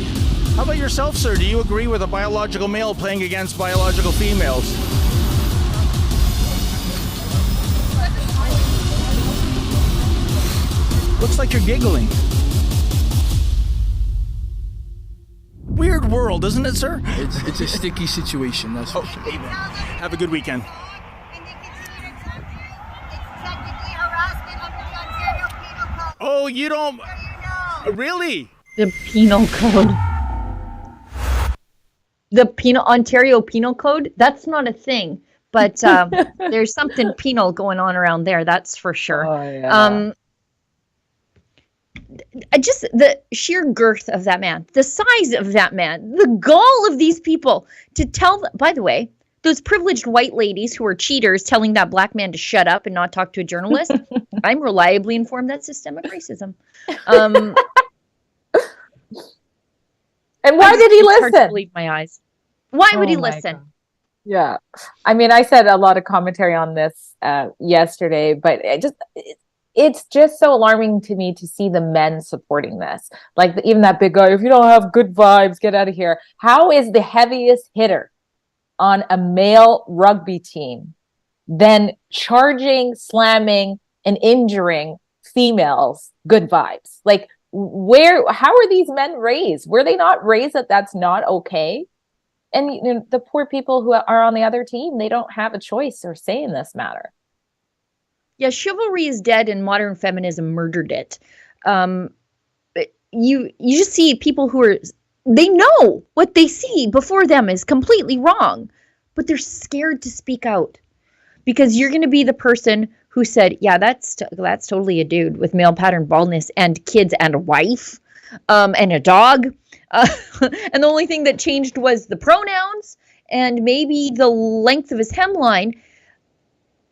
How about yourself, sir? Do you agree with a biological male playing against biological females? Looks like you're giggling. Weird world, isn't it, sir? It's a sticky situation, that's for sure. Have a good weekend. Oh, you don't... Really? The penal code. The Ontario Penal Code? That's not a thing. But there's something penal going on around there, that's for sure. Oh, yeah. Just the sheer girth of that man, the size of that man, the gall of these people to tell, by the way, those privileged white ladies who are cheaters telling that black man to shut up and not talk to a journalist. I'm reliably informed that's systemic racism. And why did he It's hard to listen? believe my eyes. Why would he Oh my listen? God. Yeah. I mean, I said a lot of commentary on this yesterday, but it's just so alarming to me to see the men supporting this. Like even that big guy, if you don't have good vibes, get out of here. How is the heaviest hitter on a male rugby team then charging, slamming, and injuring females good vibes? Like how are these men raised? Were they not raised that that's not okay? And you know, the poor people who are on the other team, they don't have a choice or say in this matter. Yeah, chivalry is dead and modern feminism murdered it. You just see people they know what they see before them is completely wrong, but they're scared to speak out because you're going to be the person who said, yeah, that's totally a dude with male pattern baldness and kids and a wife and a dog. And the only thing that changed was the pronouns and maybe the length of his hemline.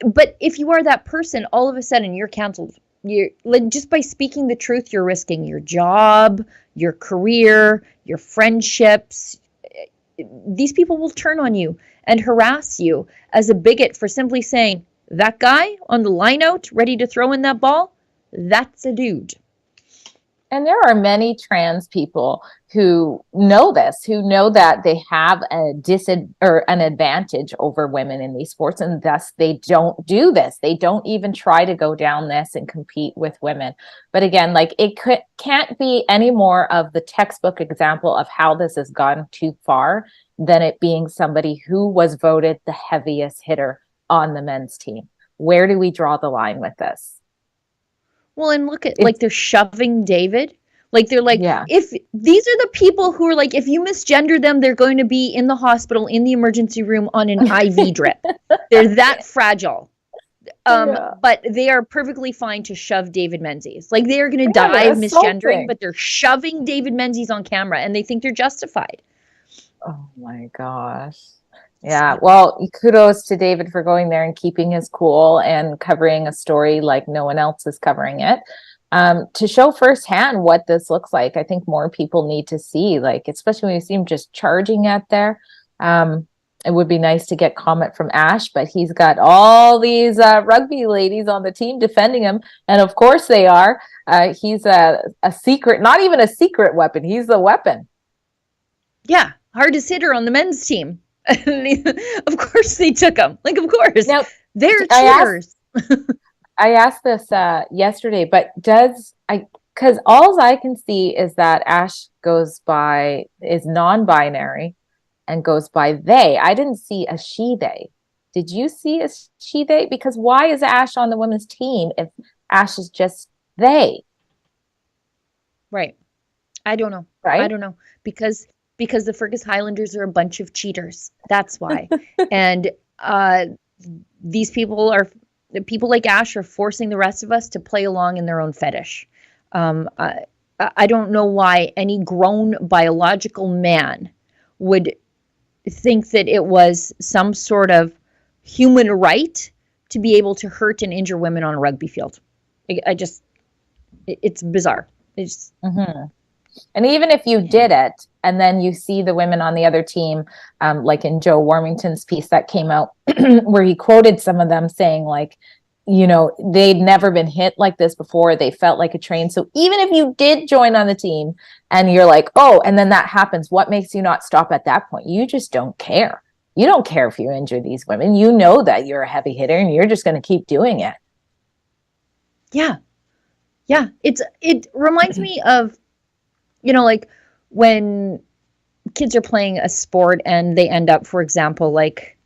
But if you are that person, all of a sudden you're canceled. Just by speaking the truth, you're risking your job, your career, your friendships. These people will turn on you and harass you as a bigot for simply saying, that guy on the line out, ready to throw in that ball, that's a dude. And there are many trans people who know this, who know that they have an advantage over women in these sports, and thus they don't do this. They don't even try to go down this and compete with women. But again, like can't be any more of the textbook example of how this has gone too far than it being somebody who was voted the heaviest hitter on the men's team. Where do we draw the line with this? Well, and look at, like, they're shoving David. Like, they're like, Yeah. if these are the people who are like, if you misgender them, they're going to be in the hospital, in the emergency room on an IV drip. They're that fragile. Yeah. But they are perfectly fine to shove David Menzies. Like, they are going to Yeah, die of they're misgendering, assaulting. but they're shoving David Menzies on camera, and they think they're justified. Oh my gosh. Yeah, well, kudos to David for going there and keeping his cool and covering a story like no one else is covering it. To show firsthand what this looks like, I think more people need to see, like, especially when you see him just charging at there. It would be nice to get comment from Ash, but he's got all these rugby ladies on the team defending him. And of course they are. He's a secret, not even a secret weapon. He's the weapon. Yeah, hardest hitter on the men's team. Of course they took him. Like, of course. Now, they're cheaters. I asked this yesterday, but because all I can see is that Ash is non-binary and goes by they. I didn't see a she, they. Did you see a she, they? Because why is Ash on the women's team if Ash is just they? Right. I don't know. Right? I don't know. Because the Fergus Highlanders are a bunch of cheaters. That's why. And these people like Ash are forcing the rest of us to play along in their own fetish. I don't know why any grown biological man would think that it was some sort of human right to be able to hurt and injure women on a rugby field. It's bizarre. It's And even if you did it, and then you see the women on the other team, like in Joe Warmington's piece that came out, where he quoted some of them saying, like, you know, they'd never been hit like this before. They felt like a train. So even if you did join on the team and you're like, oh, and then that happens, what makes you not stop at that point? You just don't care. You don't care if you injure these women. You know that you're a heavy hitter and you're just going to keep doing it. Yeah. Yeah. It reminds me of, you know, like when kids are playing a sport and they end up, for example, like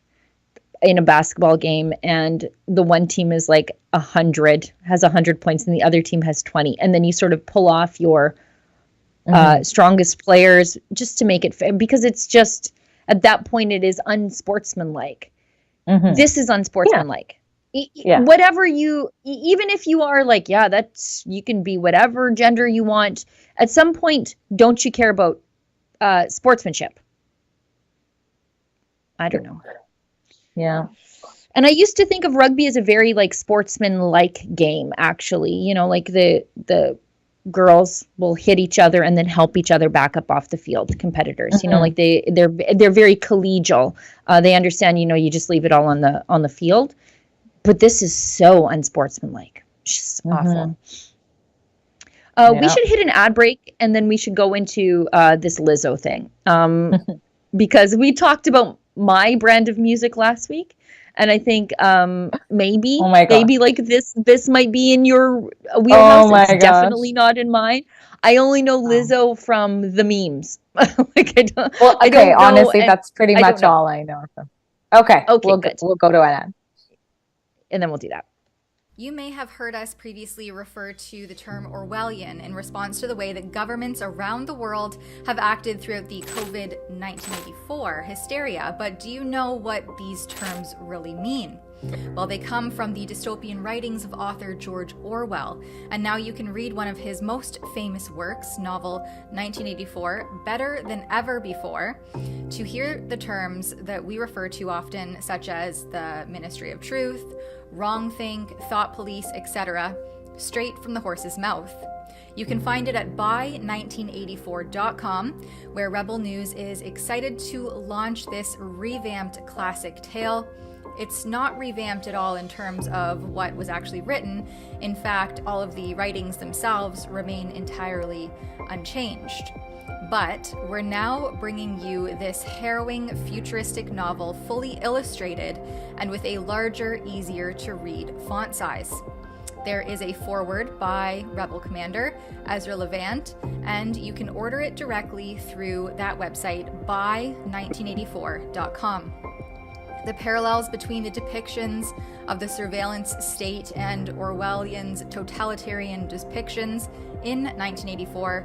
in a basketball game and the one team is like 100, has 100 points and the other team has 20. And then you sort of pull off your strongest players just to make it fair, because it's just, at that point, it is unsportsmanlike. This is unsportsmanlike. Whatever you, even if you are like, yeah, that's, you can be whatever gender you want. At some point, don't you care about sportsmanship? I don't know. Yeah. And I used to think of rugby as a very like sportsman-like game, actually. You know, like the girls will hit each other and then help each other back up off the field, competitors. You know, like they're very collegial. They understand, you know, you just leave it all on the field. But this is so unsportsmanlike. It's just awful. We should hit an ad break and then we should go into this Lizzo thing. Because we talked about my brand of music last week. And I think maybe like this might be in your wheelhouse. It's definitely not in mine. I only know Lizzo from the memes. Like I don't know, honestly, that's pretty much all I know from. Okay, we'll go to an ad. And then we'll do that. You may have heard us previously refer to the term Orwellian in response to the way that governments around the world have acted throughout the COVID 1984 hysteria. But do you know what these terms really mean? Well, they come from the dystopian writings of author George Orwell, and now you can read one of his most famous works, novel 1984, better than ever before, to hear the terms that we refer to often, such as the Ministry of Truth, wrongthink, thought police, etc., straight from the horse's mouth. You can find it at buy1984.com, where Rebel News is excited to launch this revamped classic tale. It's not revamped at all in terms of what was actually written. In fact, all of the writings themselves remain entirely unchanged. But we're now bringing you this harrowing, futuristic novel fully illustrated and with a larger, easier to read font size. There is a foreword by Rebel Commander Ezra Levant, and you can order it directly through that website, buy1984.com. The parallels between the depictions of the surveillance state and Orwellian's totalitarian depictions in 1984,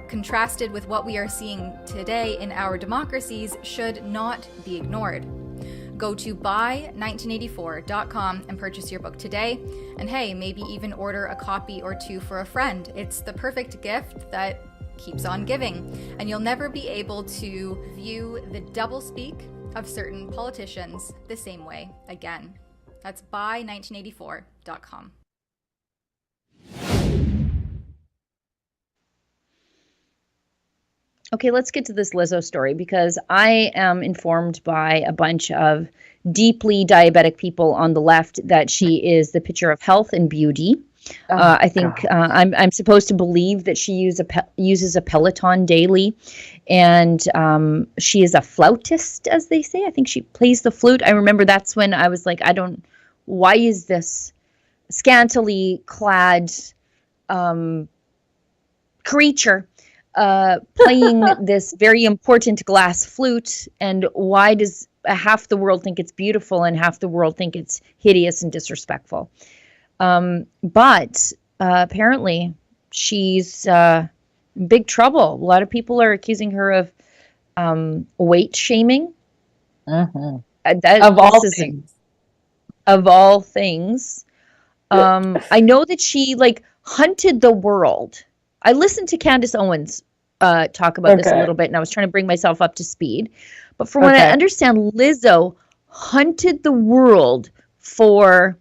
contrasted with what we are seeing today in our democracies, should not be ignored. Go to buy1984.com and purchase your book today. And hey, maybe even order a copy or two for a friend. It's the perfect gift that keeps on giving. And you'll never be able to view the doublespeak of certain politicians the same way again. That's buy1984.com. Okay, let's get to this Lizzo story, because I am informed by a bunch of deeply diabetic people on the left that she is the picture of health and beauty. I think I'm supposed to believe that she uses a Peloton daily, and she is a flautist, as they say. I think she plays the flute. I remember that's when I was like, why is this scantily clad creature playing this very important glass flute, and why does half the world think it's beautiful and half the world think it's hideous and disrespectful? But apparently she's in big trouble. A lot of people are accusing her of weight shaming. Of all things. Of all things. I know that she hunted the world. I listened to Candace Owens talk about this a little bit, and I was trying to bring myself up to speed. But from what I understand, Lizzo hunted the world for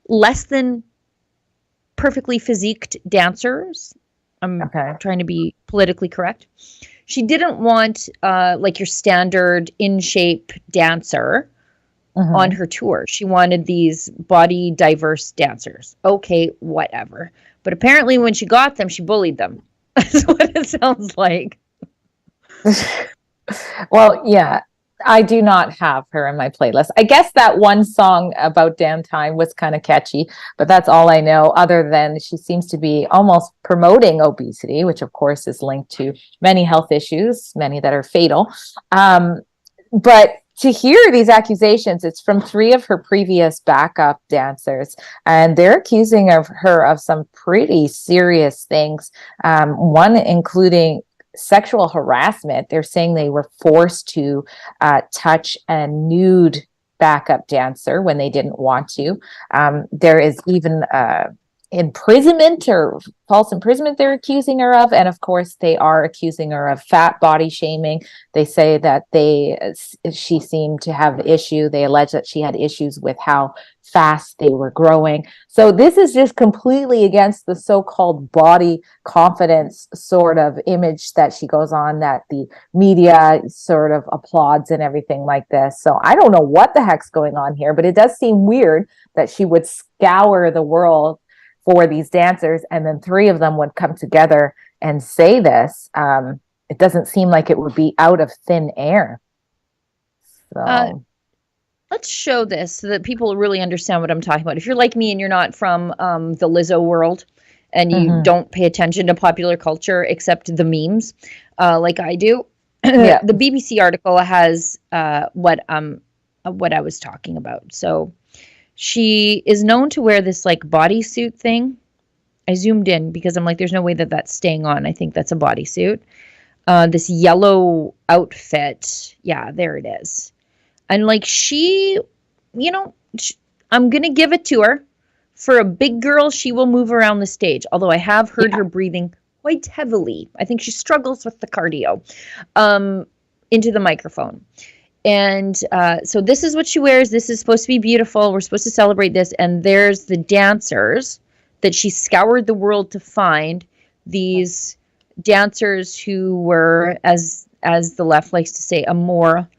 less than perfectly physiqued dancers. I'm trying to be politically correct. She didn't want your standard in-shape dancer on her tour. She wanted these body diverse dancers. Okay, whatever. But apparently when she got them, she bullied them. That's what it sounds like. Well, yeah, I do not have her in my playlist. I guess that one song about damn time was kind of catchy, but that's all I know, other than she seems to be almost promoting obesity, which of course is linked to many health issues, many that are fatal. But to hear these accusations, it's from 3 of her previous backup dancers, and they're accusing her of some pretty serious things. One including sexual harassment. They're saying they were forced to touch a nude backup dancer when they didn't want to. There is even imprisonment or false imprisonment they're accusing her of, and of course they are accusing her of fat body shaming. They say that she seemed to have issue. They allege that she had issues with how fast they were growing. So this is just completely against the so-called body confidence sort of image that she goes on, that the media sort of applauds and everything like this. So I don't know what the heck's going on here, but it does seem weird that she would scour the world for these dancers, and then 3 of them would come together and say this. It doesn't seem like it would be out of thin air. So let's show this so that people really understand what I'm talking about. If you're like me and you're not from the Lizzo world, and you don't pay attention to popular culture except the memes, like I do, the BBC article has what I was talking about. So she is known to wear this bodysuit thing. I zoomed in because I'm like, there's no way that that's staying on. I think that's a bodysuit. This yellow outfit. Yeah, there it is. And she, I'm going to give it to her. For a big girl, she will move around the stage. Although I have heard her breathing quite heavily. I think she struggles with the cardio into the microphone. And so this is what she wears. This is supposed to be beautiful. We're supposed to celebrate this. And there's the dancers that she scoured the world to find. These dancers who were, as the left likes to say, a more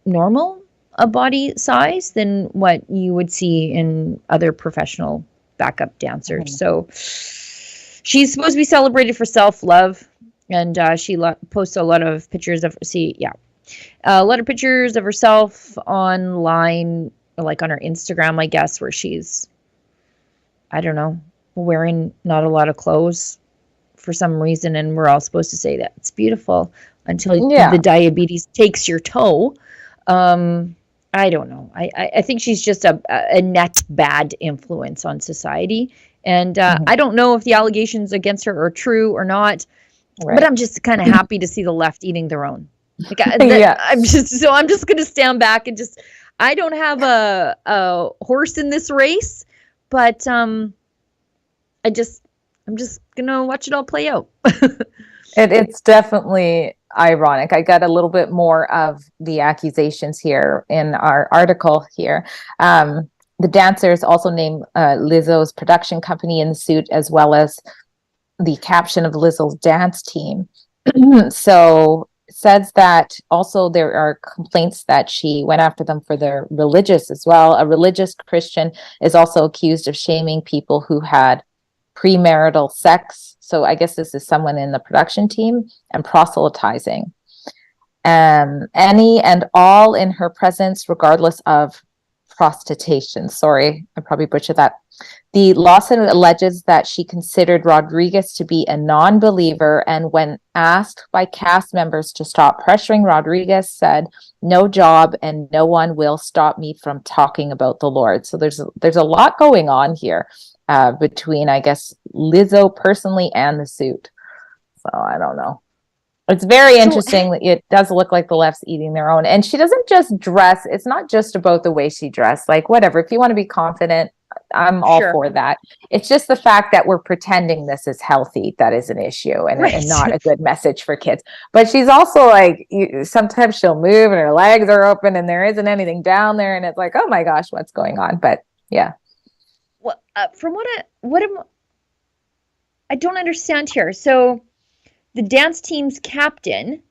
normal a body size than what you would see in other professional backup dancers. So she's supposed to be celebrated for self-love. And she posts a lot of pictures of a lot of pictures of herself online, like on her Instagram, I guess, where she's, I don't know, wearing not a lot of clothes for some reason, and we're all supposed to say that it's beautiful until the diabetes takes your toe. I don't know. I think she's just a net bad influence on society, and I don't know if the allegations against her are true or not. Right. But I'm just kind of happy to see the left eating their own. I'm just going to stand back and I don't have a horse in this race, but I'm just going to watch it all play out. It's definitely ironic. I got a little bit more of the accusations here in our article here. The dancers also named Lizzo's production company in the suit, as well as the caption of Lizzo's dance team. So it says that also there are complaints that she went after them for their religious as well. A religious Christian is also accused of shaming people who had premarital sex. So I guess this is someone in the production team, and proselytizing. Any and all in her presence, regardless of prostitution. Sorry, I probably butchered that. The lawsuit alleges that she considered Rodriguez to be a non-believer, and when asked by cast members to stop pressuring, Rodriguez said, "No job and no one will stop me from talking about the Lord." So there's a lot going on here between, I guess, Lizzo personally and the suit. So I don't know. It's very interesting. It does look like the left's eating their own. And she doesn't just dress. It's not just about the way she dressed. Like, whatever. If you want to be confident, I'm all for that. It's just the fact that we're pretending this is healthy that is an issue, and not a good message for kids. But she's also like, sometimes she'll move and her legs are open and there isn't anything down there. And it's like, oh my gosh, what's going on? But yeah. Well, from I don't understand here. So the dance team's captain,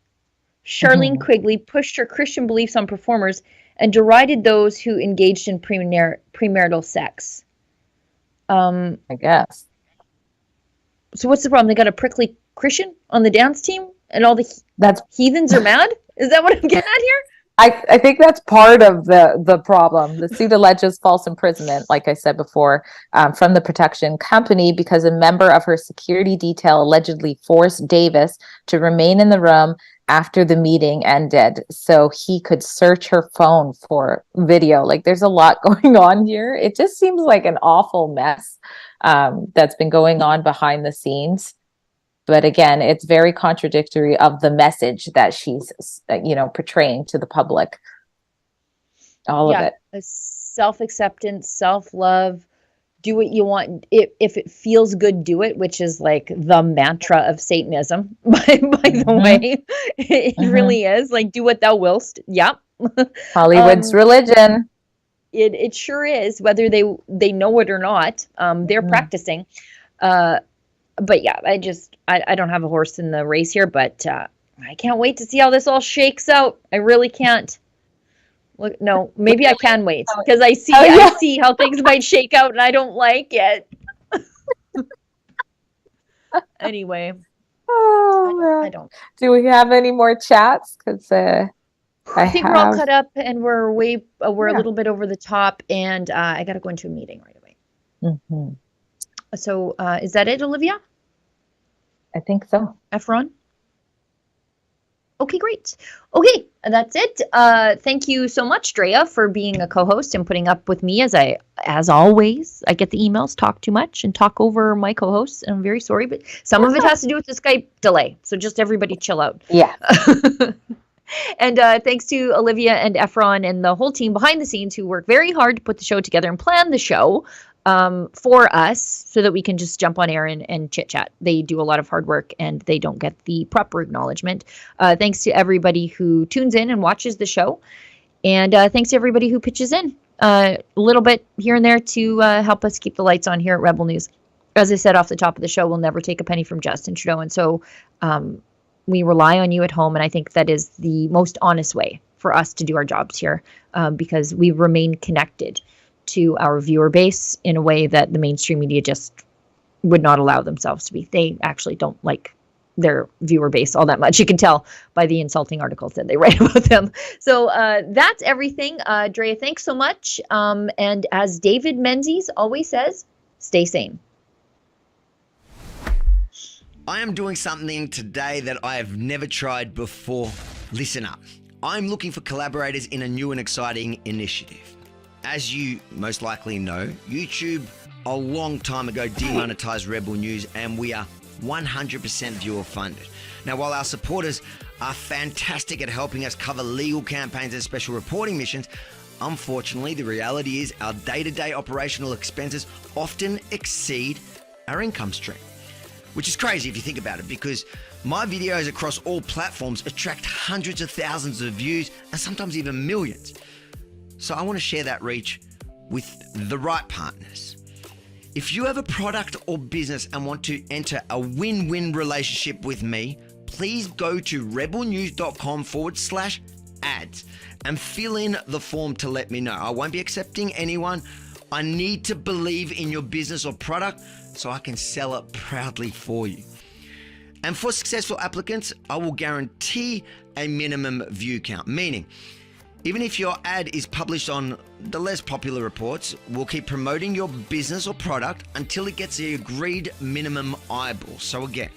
Charlene Quigley, pushed her Christian beliefs on performers and derided those who engaged in premarital sex. I guess. So what's the problem? They got a prickly Christian on the dance team, and all the heathens are mad? Is that what I'm getting at here? I think that's part of the problem. The suit alleges false imprisonment, like I said before, from the production company, because a member of her security detail allegedly forced Davis to remain in the room after the meeting ended so he could search her phone for video. Like, there's a lot going on here. It just seems like an awful mess that's been going on behind the scenes. But again, it's very contradictory of the message that she's, portraying to the public. All of it. Self-acceptance, self-love, do what you want. If it feels good, do it, which is like the mantra of Satanism, by the way. It really is. Like, do what thou willst. Yep. Hollywood's religion. It sure is, whether they know it or not. They're practicing. But yeah, I don't have a horse in the race here, but I can't wait to see how this all shakes out. I really can't. Look, no, maybe I can wait, because I see how things might shake out, and I don't like it. Anyway, I don't. Do we have any more chats? Because I think we're all cut up, and we're a little bit over the top, and I got to go into a meeting right away. So is that it, Olivia? I think so. Efron? Okay, great. Okay, that's it. Thank you so much, Drea, for being a co-host and putting up with me as always. I get the emails, talk too much, and talk over my co-hosts. And I'm very sorry, but some of it has to do with the Skype delay. So just everybody chill out. Yeah. And thanks to Olivia and Efron and the whole team behind the scenes who work very hard to put the show together and plan the show for us so that we can just jump on air and chit chat. They do a lot of hard work and they don't get the proper acknowledgement. Thanks to everybody who tunes in and watches the show. And thanks to everybody who pitches in a little bit here and there to help us keep the lights on here at Rebel News. As I said off the top of the show, we'll never take a penny from Justin Trudeau. And so we rely on you at home. And I think that is the most honest way for us to do our jobs here because we remain connected to our viewer base in a way that the mainstream media just would not allow themselves to be. They actually don't like their viewer base all that much. You can tell by the insulting articles that they write about them. So that's everything. Drea, thanks so much. And as David Menzies always says, stay sane. I am doing something today that I have never tried before. Listen up. I'm looking for collaborators in a new and exciting initiative. As you most likely know, YouTube a long time ago demonetized Rebel News, and we are 100% viewer funded. Now, while our supporters are fantastic at helping us cover legal campaigns and special reporting missions, unfortunately, the reality is our day-to-day operational expenses often exceed our income stream. which is crazy if you think about it, because my videos across all platforms attract hundreds of thousands of views and sometimes even millions. So I want to share that reach with the right partners. If you have a product or business and want to enter a win-win relationship with me, please go to rebelnews.com/ads and fill in the form to let me know. I won't be accepting anyone. I need to believe in your business or product so I can sell it proudly for you. And for successful applicants, I will guarantee a minimum view count, meaning even if your ad is published on the less popular reports, we'll keep promoting your business or product until it gets the agreed minimum eyeballs. So again,